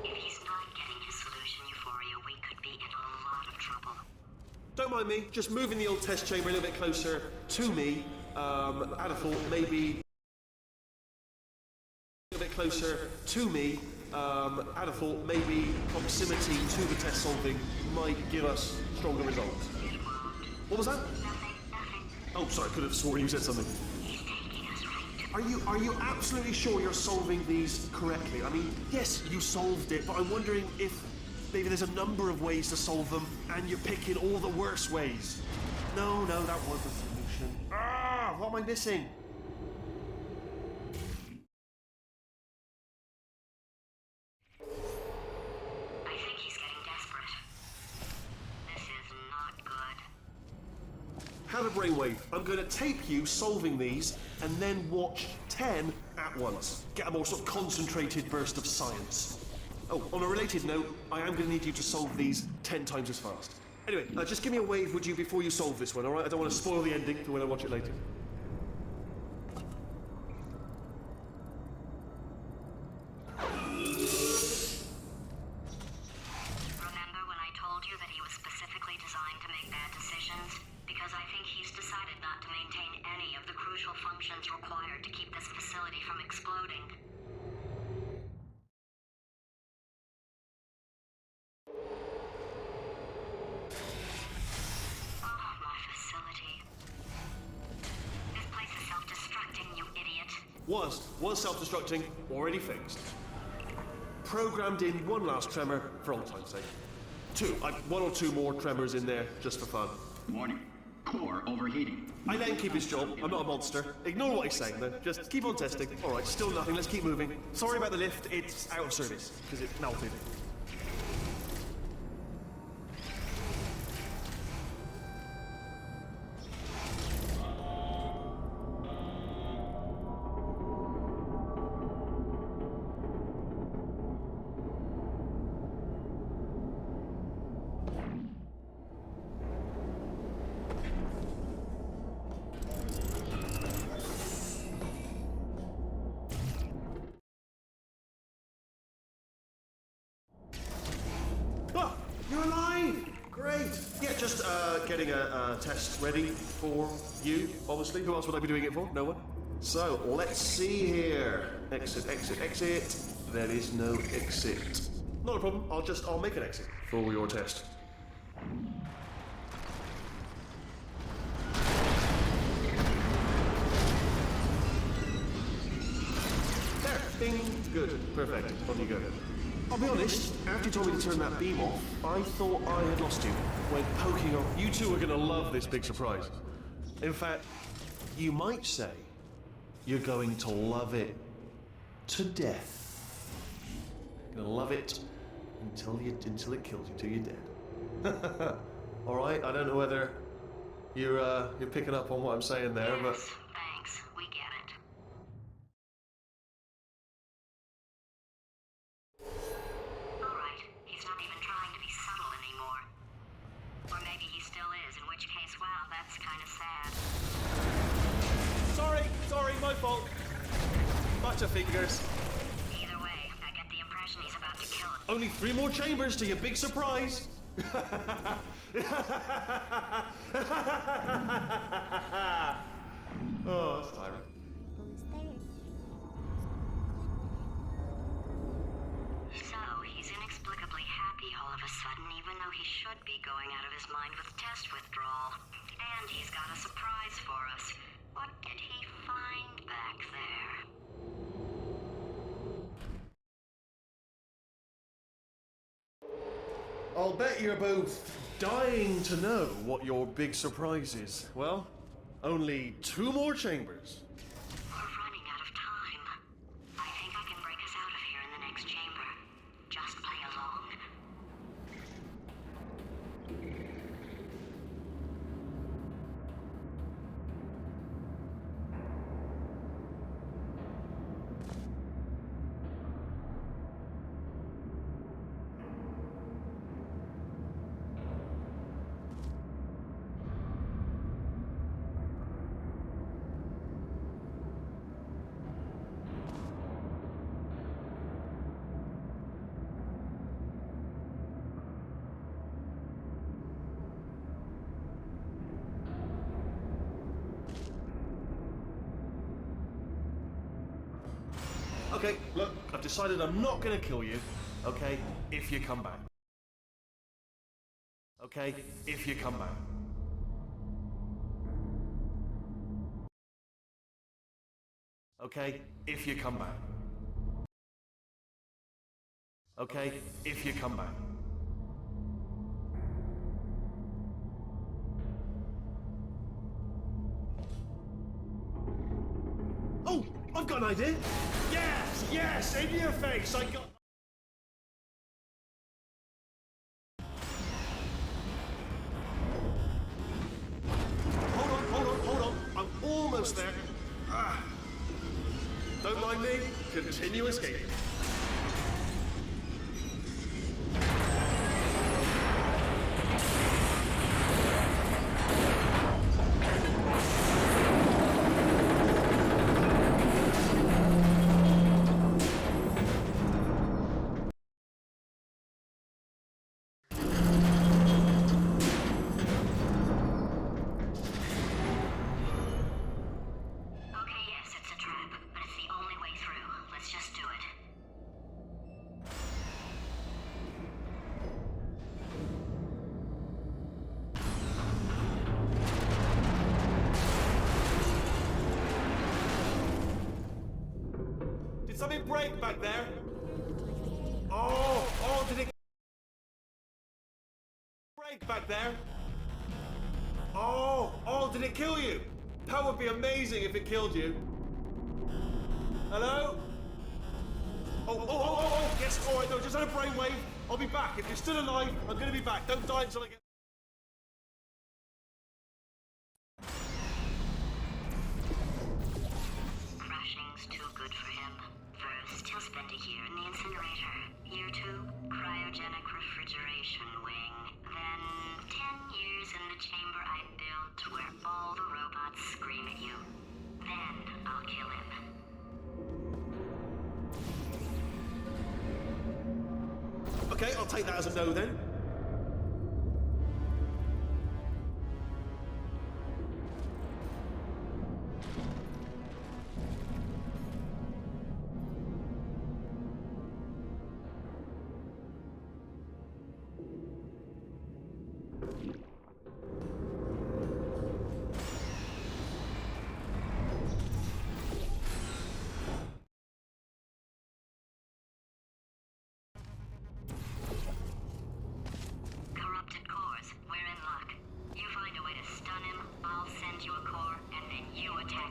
If he's not getting his solution euphoria, we could be in a lot of trouble. Don't mind me, just moving the old test chamber a little bit closer to me. I'd have thought maybe... A bit closer to me. I'd have thought maybe proximity to the test solving might give us stronger results. What was that? Nothing. Oh, sorry, I could have sworn you said something. He's taking us right. Are you absolutely sure you're solving these correctly? I mean, yes, you solved it, but I'm wondering if maybe there's a number of ways to solve them, and you're picking all the worst ways. No, that was the solution. What am I missing? I think he's getting desperate. This is not good. Have a brainwave. I'm going to tape you solving these, and then watch 10 at once. Get a more sort of concentrated burst of science. Oh, on a related note, I am going to need you to solve these 10 times as fast. Anyway, just give me a wave, would you, before you solve this one, alright? I don't want to spoil the ending for when I watch it later. Remember when I told you that he was specifically designed to make bad decisions? Because I think he's decided not to maintain any of the crucial functions required to keep this facility from exploding. Oh, my facility. This place is self-destructing, you idiot. Was self-destructing, already fixed. Programmed in one last tremor for old time's sake. One or two more tremors in there, just for fun. Warning. Core overheating. I let him keep his job. I'm not a monster. Ignore what he's saying then. Just keep on testing. Alright, still nothing. Let's keep moving. Sorry about the lift. It's out of service because it melted. You're alive! Great! Yeah, just getting a test ready for you, obviously. Who else would I be doing it for? No one? So, let's see here. Exit, exit, exit. There is no exit. Not a problem. I'll make an exit for your test. Everything good. Perfect. On you go. I'll be honest, after you told me to turn that beam off, I thought I had lost you. Went poking on. You two are gonna love this big surprise. In fact, you might say you're going to love it to death. You're gonna love it until it kills you till you're dead. All right. I don't know whether you're picking up on what I'm saying there, but. Yes, thanks. We get it. All right. He's not even trying to be subtle anymore. Or maybe he still is, in which case, wow, that's kind of sad. Sorry, my fault. Butterfingers. Either way, I get the impression he's about to kill him. Only 3 more chambers to your big surprise. Oh, that's tiring. So, he's inexplicably happy all of a sudden, even though he should be going out of his mind with test withdrawal. And he's got a surprise for us. What did he find back there? I'll bet you're both dying to know what your big surprise is. Well, only 2 more chambers. We're running out of time. I think I can break us out of here in the next chamber. Just play along. Okay, look, I've decided I'm not gonna kill you, okay, if you come back. Okay, if you come back. Okay, if you come back. Okay, if you come back. Oh, I've got an idea. Yes, in your face. I got. Hold on. I'm almost there. Don't mind me. Continue escaping. Did something break back there? Oh, did it break back there? Oh, did it kill you? That would be amazing if it killed you. Hello? Oh, yes, all right, no, just had a brainwave. I'll be back. If you're still alive, I'm going to be back. Don't die until I get... Crashing's too good for him. First, he'll spend a year in the incinerator. Year 2, cryogenic refrigeration wing. Then, 10 years in the chamber I built where all the robots scream at you. Then, I'll kill him. Okay, I'll take that as a no then.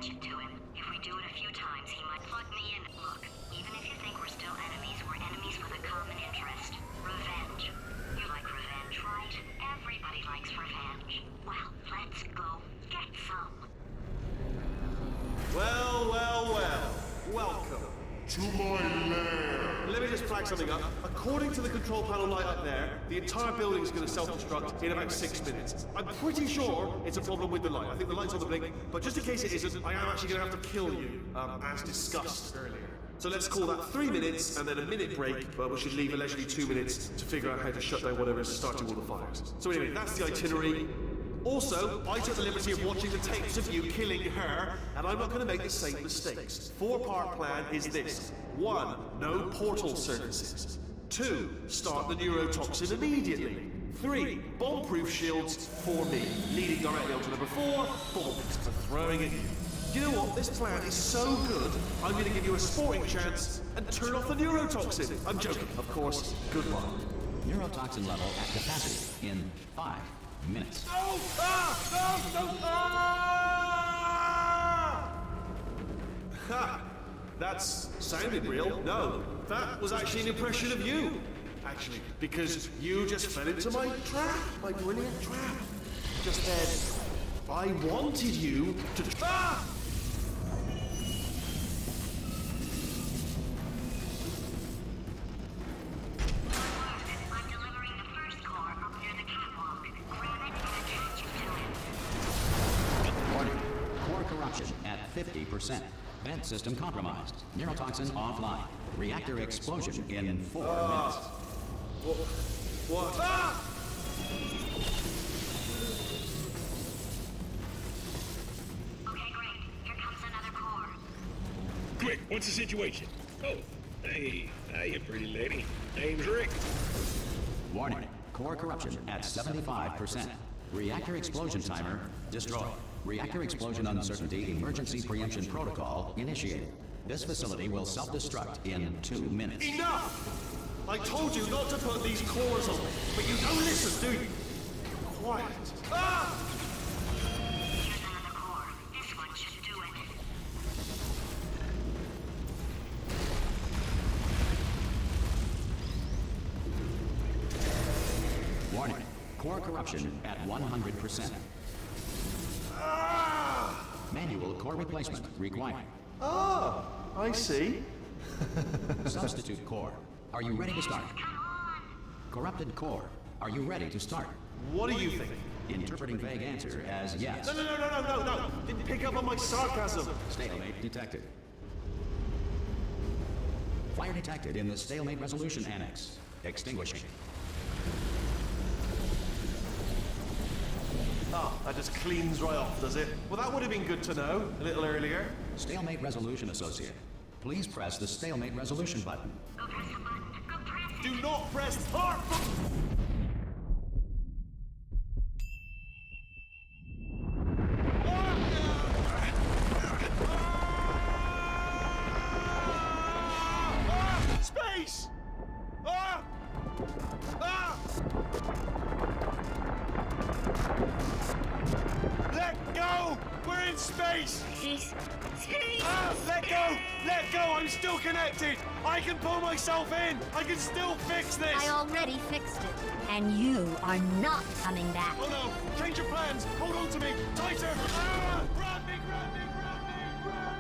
attach it to him. If we do it a few times, he might plug me in. Look, even if you think we're still enemies, we're enemies with a common interest. Revenge. You like revenge, right? Everybody likes revenge. Well, let's go get some. Well, well, well. Welcome to my lair. Let me just flag something up. According to the control panel light up there, the entire building is going to self-destruct in about 6 minutes. I'm pretty sure it's a problem with the light. I think the light's on the blink, but just in case it isn't, I am actually going to have to kill you, as discussed earlier. So let's call that 3 minutes and then a minute break, but we should leave allegedly 2 minutes to figure out how to shut down whatever is starting all the fires. So anyway, that's the itinerary. Also, I took the liberty of watching the tapes of you killing her, and I'm not going to make the same mistakes. 4-part plan is this. 1. No portal surfaces. 2. Start the neurotoxin immediately. 3. Bomb-proof shields for me, leading directly onto number 4, bombs for throwing at you. You know what? This plan is so good, I'm going to give you a sporting chance and turn off the neurotoxin. I'm joking, of course. Goodbye. Neurotoxin level at capacity in 5 minutes. No! No! Ha! That's sounded real. No, that was actually an impression of you. Actually, because you just fell into my trap, my brilliant trap. Just said, I wanted you to. Ah! I'm delivering the first core up near the catwalk. Grab it and attach it to him. Warning. Core corruption at 50%. Vent system compromised. Neurotoxin offline. Reactor explosion in 4 minutes. What? Ah! Okay, great. Here comes another core. Quick, what's the situation? Oh, hey, hiya, pretty lady. Name's Rick. Warning. Core corruption at 75%. Reactor explosion timer destroyed. Reactor explosion uncertainty emergency preemption protocol initiated. This facility will self-destruct in 2 minutes. Enough! I told you not to put these cores on, but you don't listen, do you? Quiet. Ah! Here's another core. This one should do it. Warning. Core corruption at 100%. Ah! Manual core replacement required. Oh, I see. Substitute core. Are you ready to start? Corrupted core. Are you ready to start? What do you think? Interpreting vague answer as yes. No. Didn't pick up on my sarcasm. Stalemate detected. Fire detected in the stalemate resolution annex. Extinguishing. Oh, that just cleans right off, does it? Well, that would have been good to know a little earlier. Stalemate resolution associate. Please press the stalemate resolution button. Go press the button. Go press it. Do not press hard. Space! Ah! Ah! Let go! We're in space! Ah! Let go! Let go! I'm still connected! I can pull myself in! I can still fix this! I already fixed it, and you are not coming back. Oh no! Change your plans! Hold on to me! Tighter! Ah! Grab me! Grab me! Grab me! Grab me!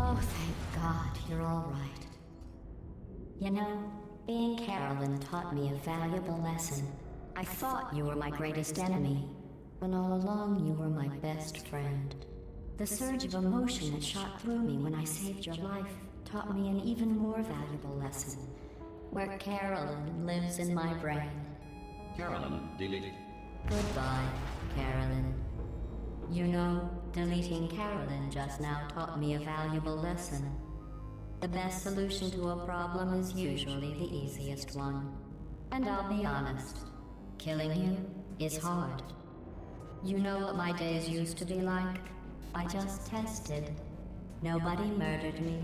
Oh, thank God, you're all right. You know, being Carolyn taught me a valuable lesson. I thought you were my greatest enemy, when all along you were my best friend. The surge of emotion that shot through me when I saved your life taught me an even more valuable lesson, where Carolyn lives in my brain. Carolyn deleted. Goodbye, Carolyn. You know, Deleting Carolyn just now taught me a valuable lesson. The best solution to a problem is usually the easiest one. And I'll be honest, killing you is hard. You know what my days used to be like? I just tested. Nobody murdered me.